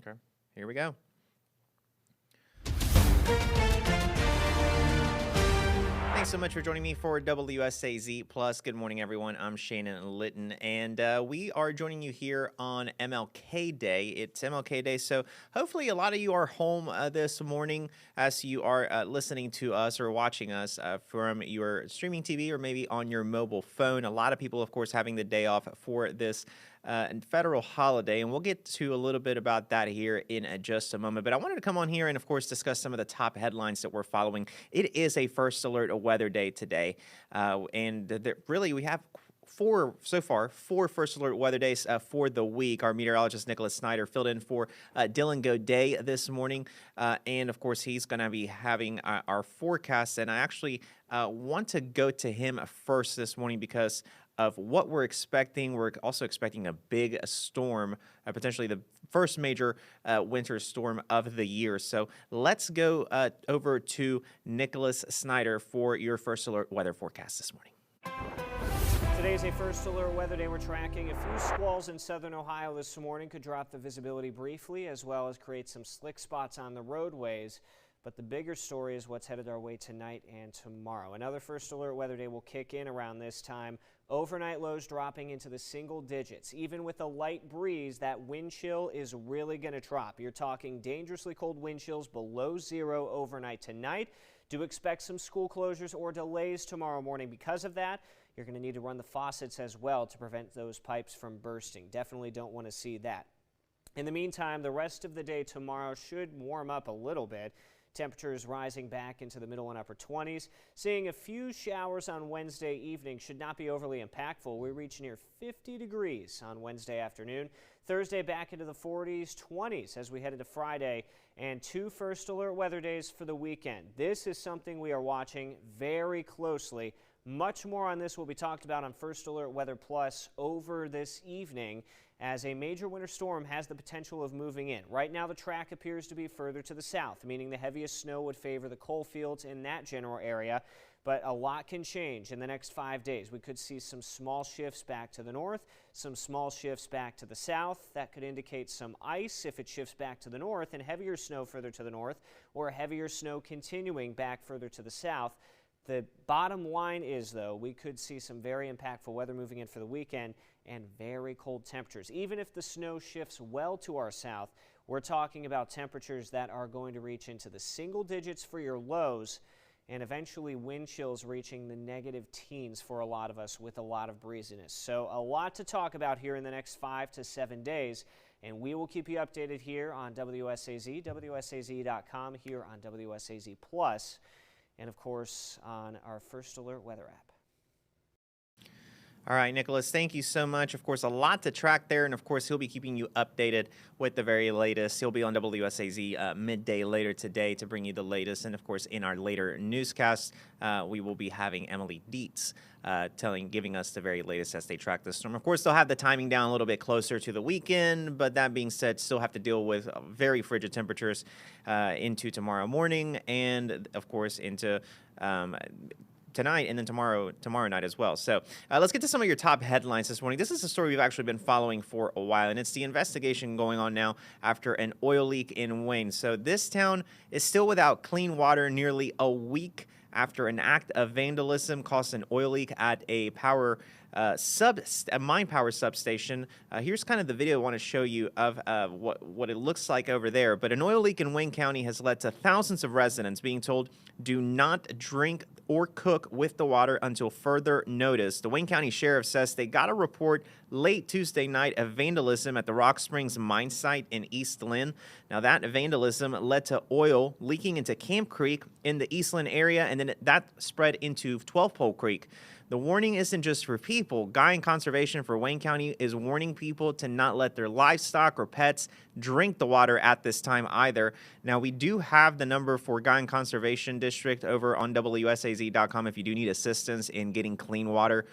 Okay, here we go. Thanks so much for joining me for WSAZ Plus. Good morning, everyone. I'm Shannon Litton, and we are joining you here on MLK Day. It's MLK Day, so hopefully a lot of you are home this morning as you are listening to us or watching us from your streaming TV or maybe on your mobile phone. A lot of people, of course, having the day off for this federal holiday, and we'll get to a little bit about that here in just a moment. But I wanted to come on here and, of course, discuss some of the top headlines that we're following. It is a first alert weather day today, and really we have four first alert weather days for the week. Our meteorologist Nicholas Snyder filled in for Dylan Goday this morning, and of course he's going to be having our forecast. And I actually want to go to him first this morning because of what we're expecting. We're also expecting a big storm, potentially the first major winter storm of the year. So let's go over to Nicholas Snyder for your first alert weather forecast this morning. Today's a first alert weather day. We're tracking a few squalls in southern Ohio this morning. Could drop the visibility briefly as well as create some slick spots on the roadways. But the bigger story is what's headed our way tonight and tomorrow. Another first alert weather day will kick in around this time. Overnight lows dropping into the single digits. Even with a light breeze, that wind chill is really going to drop. You're talking dangerously cold wind chills below zero overnight tonight. Do expect some school closures or delays tomorrow morning. Because of that, you're going to need to run the faucets as well to prevent those pipes from bursting. Definitely don't want to see that. In the meantime, the rest of the day tomorrow should warm up a little bit. Temperatures rising back into the middle and upper 20s. Seeing a few showers on Wednesday evening should not be overly impactful. We reach near 50 degrees on Wednesday afternoon. Thursday back into the 40s, 20s as we head into Friday, and two first alert weather days for the weekend. This is something we are watching very closely. Much more on this will be talked about on First Alert Weather Plus over this evening, as a major winter storm has the potential of moving in. Right now the track appears to be further to the south, meaning the heaviest snow would favor the coal fields in that general area, but a lot can change in the next 5 days. We could see some small shifts back to the north, some small shifts back to the south. That could indicate some ice if it shifts back to the north, and heavier snow further to the north, or heavier snow continuing back further to the south. The bottom line is, though, we could see some very impactful weather moving in for the weekend and very cold temperatures. Even if the snow shifts well to our south, we're talking about temperatures that are going to reach into the single digits for your lows and eventually wind chills reaching the negative teens for a lot of us with a lot of breeziness. So a lot to talk about here in the next 5 to 7 days, and we will keep you updated here on WSAZ, WSAZ.com, here on WSAZ Plus, and of course on our First Alert weather app. All right, Nicholas, thank you so much. Of course, a lot to track there, and of course, he'll be keeping you updated with the very latest. He'll be on WSAZ midday later today to bring you the latest, and of course, in our later newscast, we will be having Emily Dietz giving us the very latest as they track the storm. Of course, they'll have the timing down a little bit closer to the weekend, but that being said, still have to deal with very frigid temperatures into tomorrow morning, and of course, into tonight and then tomorrow night as well. So let's get to some of your top headlines this morning. This is a story we've actually been following for a while, and it's the investigation going on now after an oil leak in Wayne. So this town is still without clean water nearly a week after an act of vandalism caused an oil leak at a mine power substation. Here's kind of the video I want to show you of what it looks like over there. But an oil leak in Wayne County has led to thousands of residents being told do not drink or cook with the water until further notice. The Wayne County Sheriff says they got a report late Tuesday night of vandalism at the Rock Springs mine site in East Lynn. Now, that vandalism led to oil leaking into Camp Creek in the East Lynn area, and then that spread into 12 Pole Creek. The warning isn't just for people. Guy Conservation for Wayne County is warning people to not let their livestock or pets drink the water at this time either. Now, we do have the number for Guy Conservation District over on WSAZ.com if you do need assistance in getting clean water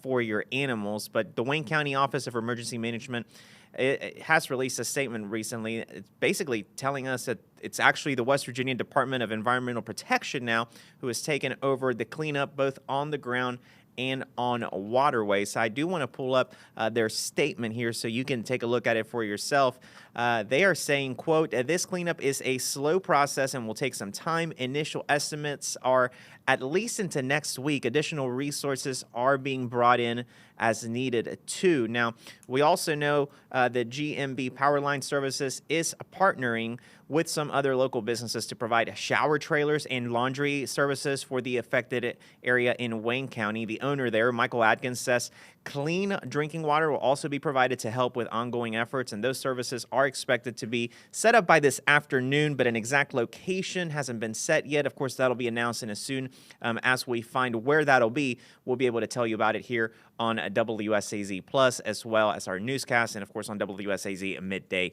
for your animals. But the Wayne County Office of Emergency Management it has released a statement recently. It's basically telling us that it's actually the West Virginia Department of Environmental Protection now who has taken over the cleanup both on the ground and on waterways. So I do want to pull up their statement here so you can take a look at it for yourself. They are saying, quote, "This cleanup is a slow process and will take some time. Initial estimates are at least into next week. Additional resources are being brought in as needed too." Now, we also know that GMB Powerline Services is partnering with some other local businesses to provide shower trailers and laundry services for the affected area in Wayne County. The owner there, Michael Adkins, says clean drinking water will also be provided to help with ongoing efforts, and those services are expected to be set up by this afternoon, but an exact location hasn't been set yet. Of course, that'll be announced, and as soon as we find where that'll be, we'll be able to tell you about it here on WSAZ Plus, as well as our newscast, and of course on WSAZ midday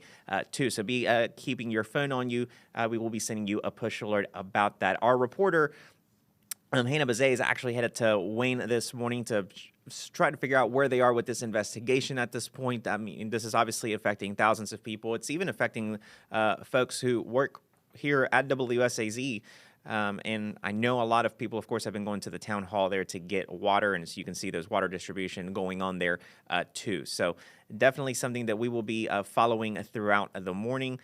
too. So be keeping your phone on you. We will be sending you a push alert about that. Our reporter, Hannah Bazay, is actually headed to Wayne this morning to try to figure out where they are with this investigation at this point. I mean, this is obviously affecting thousands of people. It's even affecting folks who work here at WSAZ. And I know a lot of people, of course, have been going to the town hall there to get water, and as you can see, there's water distribution going on there too. So definitely something that we will be following throughout the morning,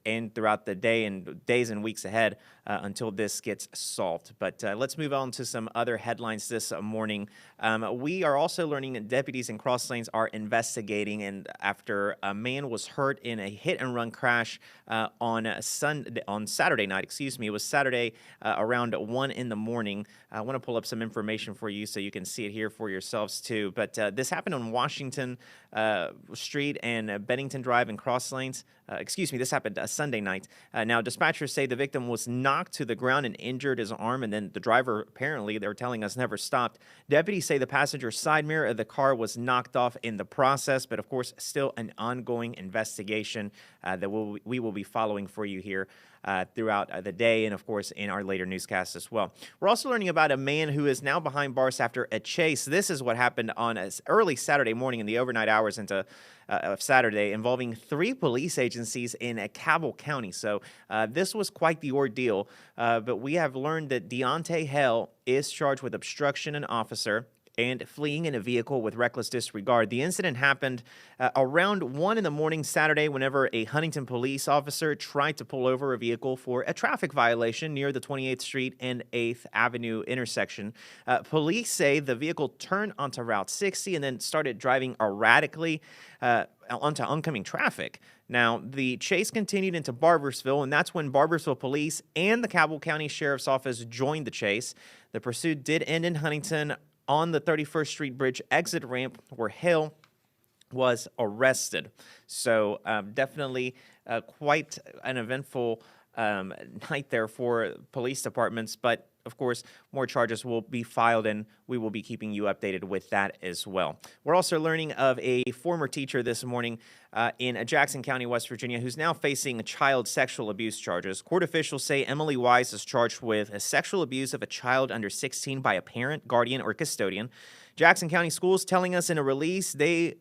and throughout the day and days and weeks ahead until this gets solved. But let's move on to some other headlines this morning. We are also learning that deputies in Cross Lanes are investigating, and after a man was hurt in a hit-and-run crash on Saturday night. It was Saturday around 1 in the morning. I want to pull up some information for you so you can see it here for yourselves too. But this happened on Washington Street and Bennington Drive and Cross Lanes. This happened Sunday night. Now, dispatchers say the victim was knocked to the ground and injured his arm, and then the driver, apparently, they're telling us, never stopped. Deputies say the passenger side mirror of the car was knocked off in the process, but of course, still an ongoing investigation that we will be following for you here throughout the day, and of course in our later newscasts as well. We're also learning about a man who is now behind bars after a chase. This is what happened on early Saturday morning in the overnight hours into of Saturday, involving 3 police agencies in Cabell County. So this was quite the ordeal, but we have learned that Deontay Hale is charged with obstruction an officer and fleeing in a vehicle with reckless disregard. The incident happened around 1 in the morning Saturday whenever a Huntington police officer tried to pull over a vehicle for a traffic violation near the 28th Street and 8th Avenue intersection. Police say the vehicle turned onto Route 60 and then started driving erratically onto oncoming traffic. Now, the chase continued into Barbersville, and that's when Barbersville Police and the Cabell County Sheriff's Office joined the chase. The pursuit did end in Huntington on the 31st Street Bridge exit ramp where Hale was arrested. So definitely quite an eventful night there for police departments, but of course, more charges will be filed, and we will be keeping you updated with that as well. We're also learning of a former teacher this morning in Jackson County, West Virginia, who's now facing child sexual abuse charges. Court officials say Emily Wise is charged with a sexual abuse of a child under 16 by a parent, guardian, or custodian. Jackson County Schools telling us in a release they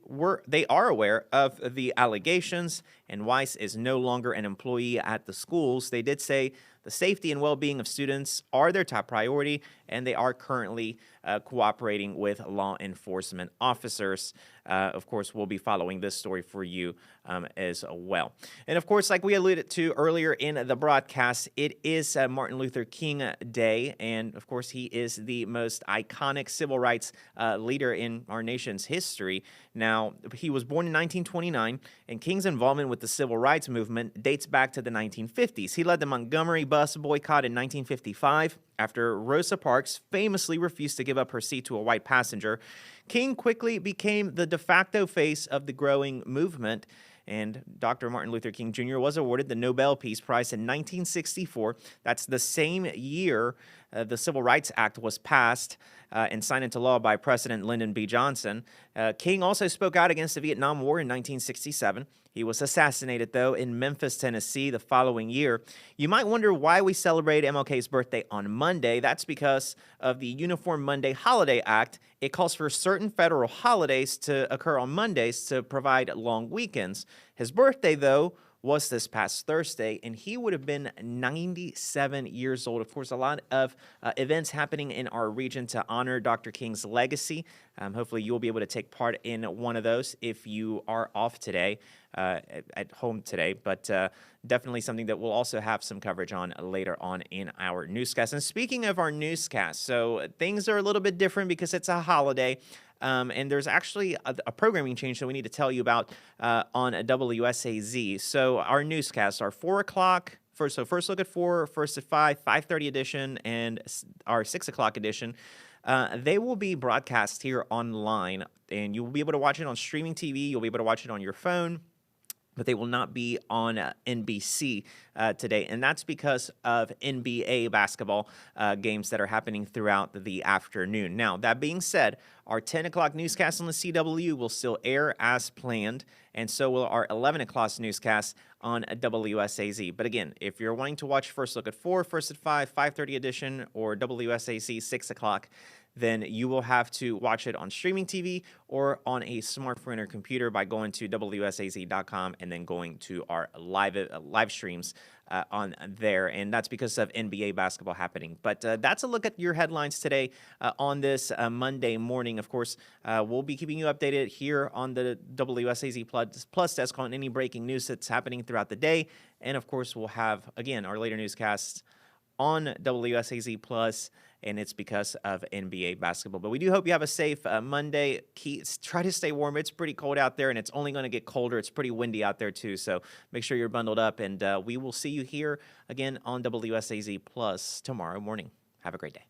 are aware of the allegations, and Weiss is no longer an employee at the schools. They did say the safety and well-being of students are their top priority, and they are currently cooperating with law enforcement officers. Of course, we'll be following this story for you as well. And of course, like we alluded to earlier in the broadcast, it is Martin Luther King Day, and of course, he is the most iconic civil rights leader in our nation's history. Now, he was born in 1929, and King's involvement with the civil rights movement dates back to the 1950s. He led the Montgomery bus boycott in 1955 after Rosa Parks famously refused to give up her seat to a white passenger. King quickly became the de facto face of the growing movement, and Dr. Martin Luther King Jr. was awarded the Nobel Peace Prize in 1964. That's the same year the Civil Rights Act was passed and signed into law by President Lyndon B. Johnson. King also spoke out against the Vietnam War in 1967. He was assassinated, though, in Memphis, Tennessee the following year. You might wonder why we celebrate MLK's birthday on Monday. That's because of the Uniform Monday Holiday Act. It calls for certain federal holidays to occur on Mondays to provide long weekends. His birthday, though, was this past Thursday, and he would have been 97 years old. Of course, a lot of events happening in our region to honor Dr. King's legacy. Hopefully, you'll be able to take part in one of those if you are off today, at home today. But definitely something that we'll also have some coverage on later on in our newscast. And speaking of our newscast, so things are a little bit different because it's a holiday. And there's actually a programming change that we need to tell you about on WSAZ. So our newscasts are 4 o'clock. First look at 4, first at 5, 5:30 edition, and our 6 o'clock edition. They will be broadcast here online, and you'll be able to watch it on streaming TV. You'll be able to watch it on your phone, but they will not be on NBC today. And that's because of NBA basketball games that are happening throughout the afternoon. Now, that being said, our 10 o'clock newscast on the CW will still air as planned, and so will our 11 o'clock newscast on WSAZ. But again, if you're wanting to watch First Look at 4, First at 5, 5:30 edition, or WSAZ 6 o'clock, then you will have to watch it on streaming TV or on a smartphone or computer by going to WSAZ.com and then going to our live streams on there. And that's because of NBA basketball happening. But that's a look at your headlines today on this Monday morning. Of course, we'll be keeping you updated here on the WSAZ Plus desk on any breaking news that's happening throughout the day. And of course, we'll have, again, our later newscasts on WSAZ Plus, and it's because of NBA basketball. But we do hope you have a safe Monday. Try to stay warm. It's pretty cold out there, and it's only going to get colder. It's pretty windy out there, too, so make sure you're bundled up, and we will see you here again on WSAZ Plus tomorrow morning. Have a great day.